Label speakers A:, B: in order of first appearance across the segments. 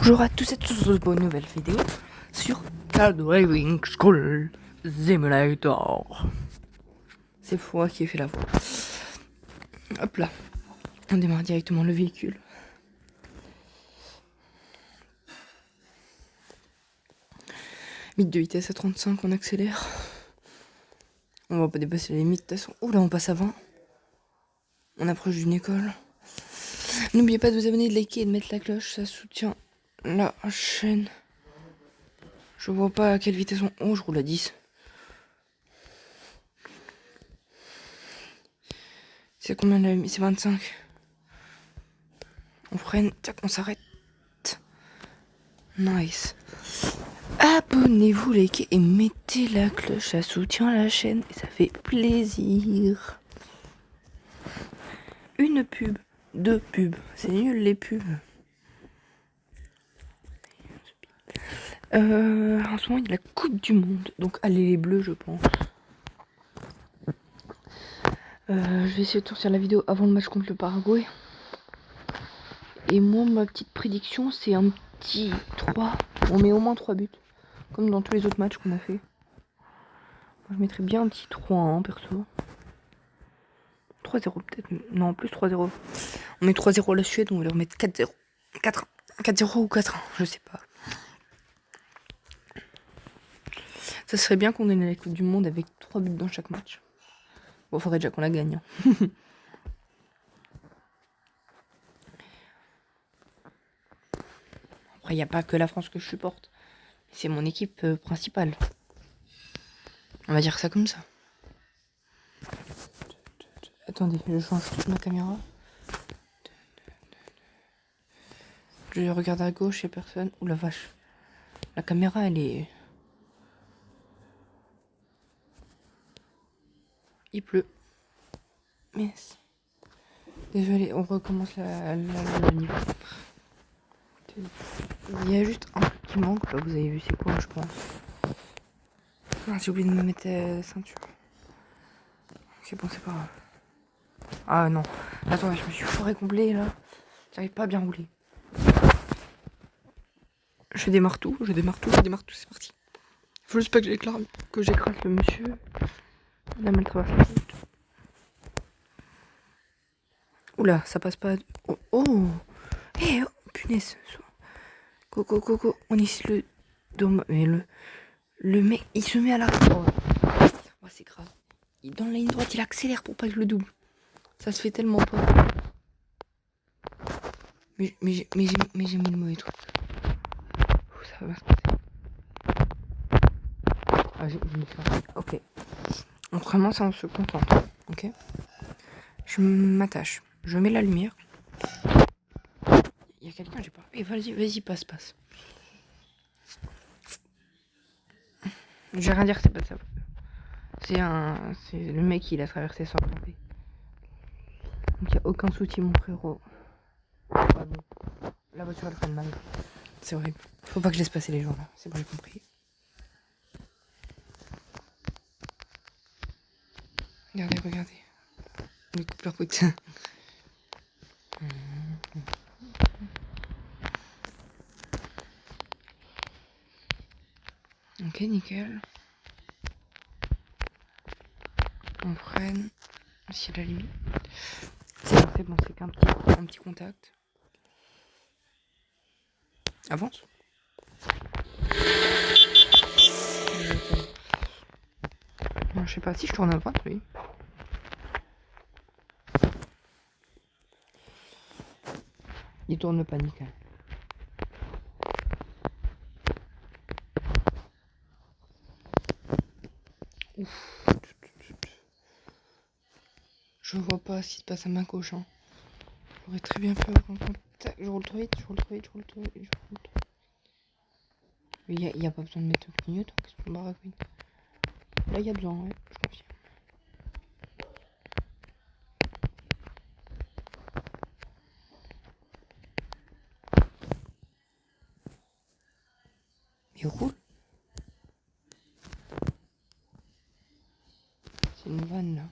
A: Bonjour à tous et tous pour une nouvelle vidéo sur Car Driving School Simulator. C'est moi qui ai fait la voix. Hop là, on démarre directement le véhicule. Limite de vitesse à 35, on accélère. On va pas dépasser les limites de toute façon. Oh là, on passe à 20. On approche d'une école. N'oubliez pas de vous abonner, de liker et de mettre la cloche, ça soutient la chaîne. Je vois pas à quelle vitesse on... Oh, je roule à 10. C'est combien la limite? C'est 25. On freine, tac, on s'arrête. Nice. Abonnez-vous, likez et mettez la cloche, ça soutient la chaîne et ça fait plaisir. Une pub, deux pubs, c'est nul les pubs. En ce moment il y a la Coupe du Monde, donc allez les bleus je pense. Je vais essayer de sortir la vidéo avant le match contre le Paraguay. Et moi ma petite prédiction c'est un petit 3, on met au moins 3 buts. Comme dans tous les autres matchs qu'on a fait. Moi, je mettrais bien un petit 3-1 perso. 3-0 peut-être. Non, plus 3-0. On met 3-0 à la Suède, on va leur mettre 4-0. 4-0 ou 4-1, je sais pas. Ça serait bien qu'on ait la Coupe du Monde avec 3 buts dans chaque match. Bon, faudrait déjà qu'on la gagne. Après, il n'y a pas que la France que je supporte. C'est mon équipe principale. On va dire ça comme ça. Attendez, je change toute ma caméra. Je regarde à gauche, il n'y a personne. Ouh la vache. La caméra, elle est... Il pleut. Yes. Désolé, on recommence le niveau. Il y a juste un truc qui manque. Là, vous avez vu, c'est quoi, je pense. Ah, j'ai oublié de me mettre la ceinture. C'est bon, c'est pas grave. Ah non. Attends, je me suis foiré complet là. J'arrive pas à bien rouler. Je démarre tout, c'est parti. Faut juste pas que j'écrase le monsieur. Il a mal traversé la route. Oula, ça passe pas. Oh, oh. Eh, oh, punaise. Coco. On est ici le. Mais le mec, il se met à l'arrêt. Oh, c'est grave. Dans la ligne droite, il accélère pour pas que je le double. Ça se fait tellement pas. Mais j'ai mis le mauvais truc. Ça va se passer. Ah, j'ai mis ça. Ok. Donc vraiment, ça, on se concentre. Ok. Je m'attache. Je mets la lumière. Il y a quelqu'un, j'ai pas. Eh, vas-y, passe. Je vais rien dire, c'est pas ça. C'est le mec qui l'a traversé sans tomber. Donc il n'y a aucun soutien, mon frérot. Ah bon. La voiture elle freine mal. C'est horrible. Faut pas que je laisse passer les gens là. C'est bon, j'ai compris. Regardez. Les coupeurs quick. Ok, nickel. On freine. Si la limite. C'est bon, c'est qu'un petit contact. Avance. Non, je sais pas si je tourne à droite, oui. Il tourne pas, nickel. Ouf. Je vois pas ce qui se passe à ma gauche. Hein. J'aurais très bien pu avoir un contact. Je roule trop vite. Mais il y a pas besoin de mettre un clignotant. Qu'est-ce qu'on barre avec. Là, il y a besoin, ouais. Je confirme. Il roule. C'est une vanne là.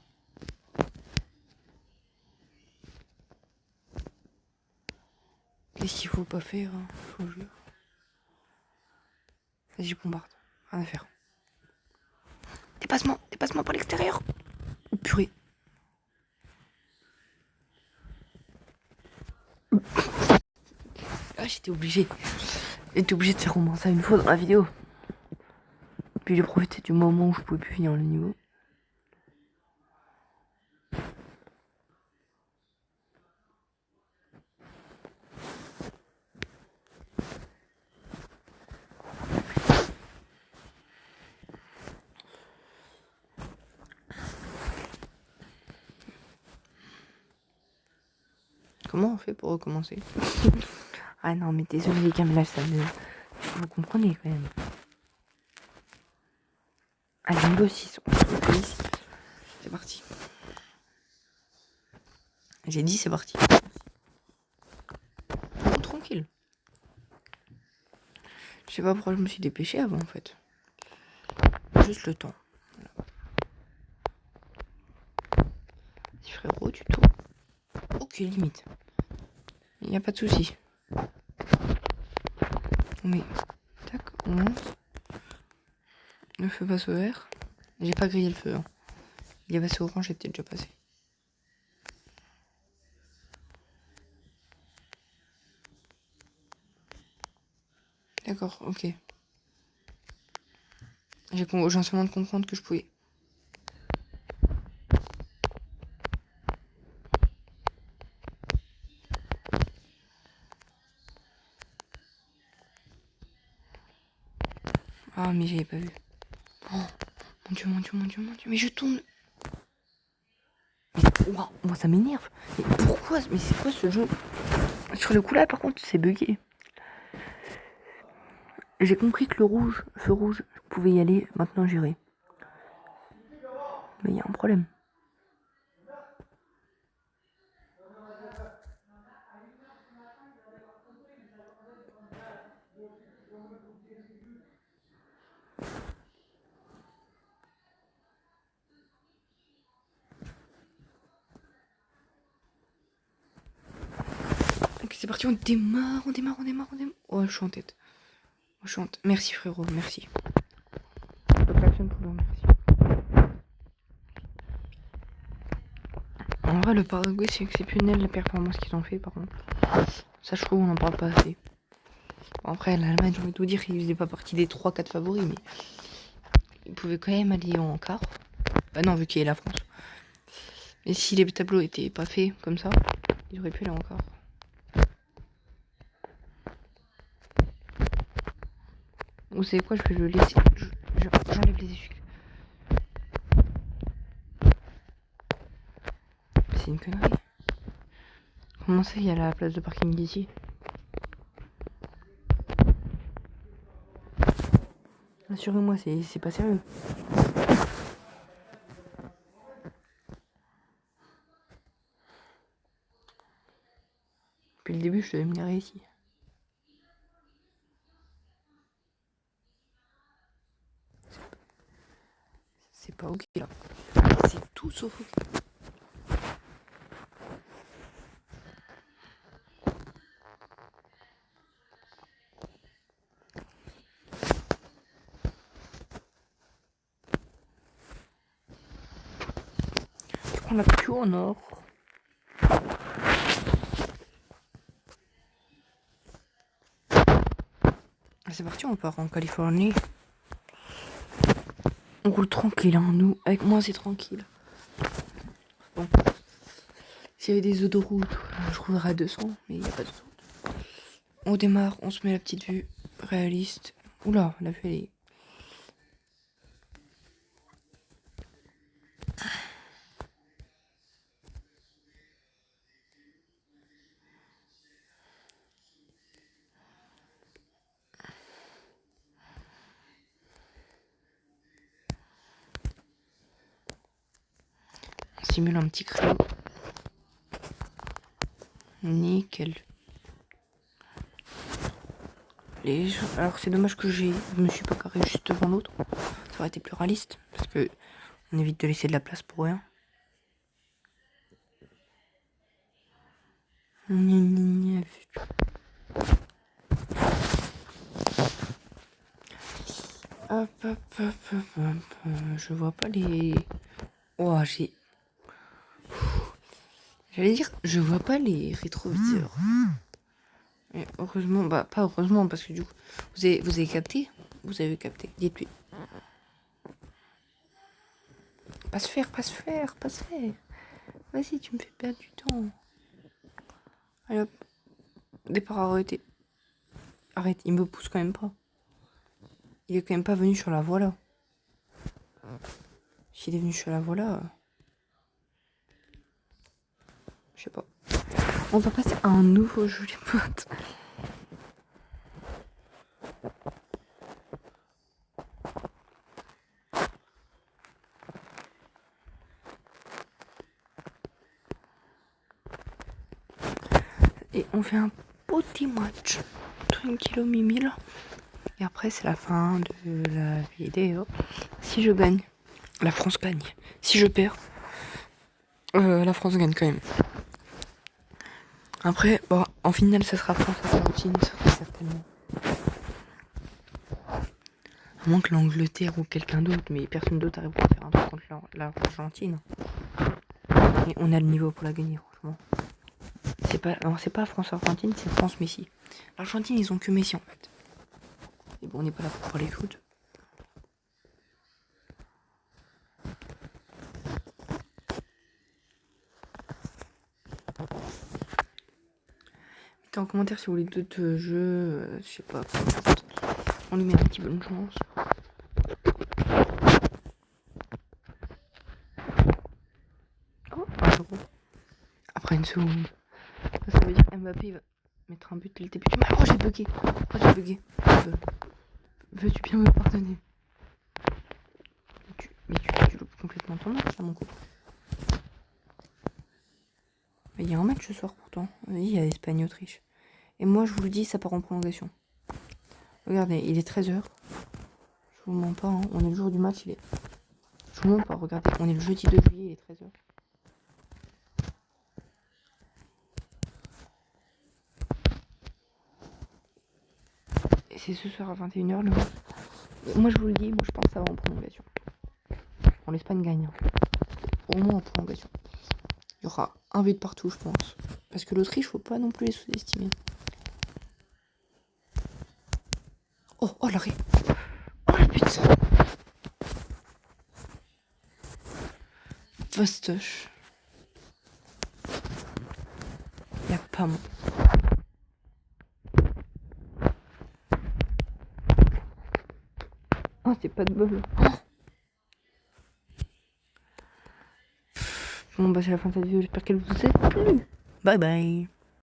A: Qu'est-ce qu'il faut pas faire, hein, je vous jure. Vas-y, je bombarde. Rien à faire. Dépassement par l'extérieur. Oh purée. Ah, j'étais obligée. J'étais obligée de faire au moins ça une fois dans la vidéo. Puis j'ai profité du moment où je pouvais plus finir le niveau. Comment on fait pour recommencer? Ah non, mais désolé les gars, mais là ça me... Vous comprenez quand même. Allez, niveau 6, on se retrouve ici. C'est parti. J'ai dit c'est parti. Oh, tranquille. Je sais pas pourquoi je me suis dépêché avant en fait. Juste le temps. Voilà. Petit frérot, tu tournes. Ok, limite. Il n'y a pas de souci. Mais, tac, on monte. Le feu passe au vert. J'ai pas grillé le feu. Hein. Il est passé au orange, j'étais déjà passé. D'accord, ok. J'ai seulement de comprendre que je pouvais. Ah, mais j'avais pas vu. Oh, mon dieu, mon dieu, mon dieu, mon dieu. Mais je tourne. Mais wow, moi ça m'énerve. Mais pourquoi? Mais c'est quoi ce jeu? Sur le coup là, par contre, c'est bugué. J'ai compris que le rouge, feu rouge, je pouvais y aller. Maintenant, j'irai. Mais il y a un problème. Ok, c'est parti, on démarre. Oh, je suis en tête. Oh, je suis en tête. Merci frérot, merci. Le klaxon pour le merci. En vrai, le Paraguay, c'est exceptionnel la performance qu'ils ont fait, par contre. Ça, je trouve, on n'en parle pas assez. Bon, après, l'Allemagne, j'ai envie de vous dire, ils faisaient pas partie des 3-4 favoris, mais ils pouvaient quand même aller en quart. Bah non, vu qu'il y a la France. Mais si les tableaux étaient pas faits comme ça, ils auraient pu aller en quart. Vous savez quoi, je vais le laisser. J'enlève les essuies. C'est une connerie. Comment ça, il y a la place de parking ici? Assurez-moi, c'est pas sérieux. Depuis le début, je devais venir ici. C'est pas ok là. C'est tout sauf ok. Je prends la queue en or. C'est parti, on part en Californie. On roule tranquille, hein, nous. Avec moi, c'est tranquille. Bon. S'il y avait des autoroutes, je roulerais à 200, mais il n'y a pas d'autoroute. On démarre, on se met la petite vue réaliste. Oula, la vue, elle est... On simule un petit créneau. Nickel. Alors c'est dommage que je me suis pas carré juste devant l'autre. Ça aurait été plus réaliste. Parce que on évite de laisser de la place pour rien. Hop, hop, hop, hop, hop. Je vois pas les... Oh, J'allais dire, je vois pas les rétroviseurs. Mais heureusement, bah pas heureusement, parce que du coup, vous avez capté? Vous avez capté, dites-lui. Pas se faire. Vas-y, tu me fais perdre du temps. Allez hop, départ arrêté. Arrête, il me pousse quand même pas. Il est quand même pas venu sur la voie là. S'il est venu sur la voie là... Je sais pas. On va passer à un nouveau jeu, les potes. Et on fait un petit match. Tranquillo mimi là. Et après c'est la fin de la vidéo. Si je gagne, la France gagne. Si je perds, la France gagne quand même. Après, bon, en finale ça sera France-Argentine, certainement. À moins que l'Angleterre ou quelqu'un d'autre, mais personne d'autre arrive à faire un truc contre l'Argentine. Et on a le niveau pour la gagner, franchement. C'est pas France-Argentine, c'est France-Messi. L'Argentine, ils ont que Messi en fait. Et bon, on n'est pas là pour parler foot. Mettez en commentaire si vous voulez d'autres jeux, je sais pas. On lui met un petit bonne chance. Oh, 1 euro. Après une seconde. Ça veut dire Mbappé va mettre un but dès le début du match. Oh, j'ai bugué. Veux-tu bien me pardonner? Mais tu loupes complètement ton match là, mon couple. Mais il y a un match ce soir pourtant. Oui, il y a Espagne-Autriche. Et moi, je vous le dis, ça part en prolongation. Regardez, il est 13h. Je vous mens pas, hein. On est le jour du match, il est... Je vous mens pas, regardez, on est le jeudi 2 juillet, il est 13h. Et c'est ce soir à 21h le match. Moi, je vous le dis, moi je pense que ça va en prolongation. Bon, l'Espagne gagne. Au moins en prolongation. Il y aura un but partout, je pense. Parce que l'Autriche, faut pas non plus les sous-estimer. Oh l'arrêt. Oh la pute. Fastoche. Y'a pas mon. Oh, c'est pas de bol. Oh. Bon, bah, c'est la fin de cette vidéo. J'espère qu'elle vous a plu. Bye bye.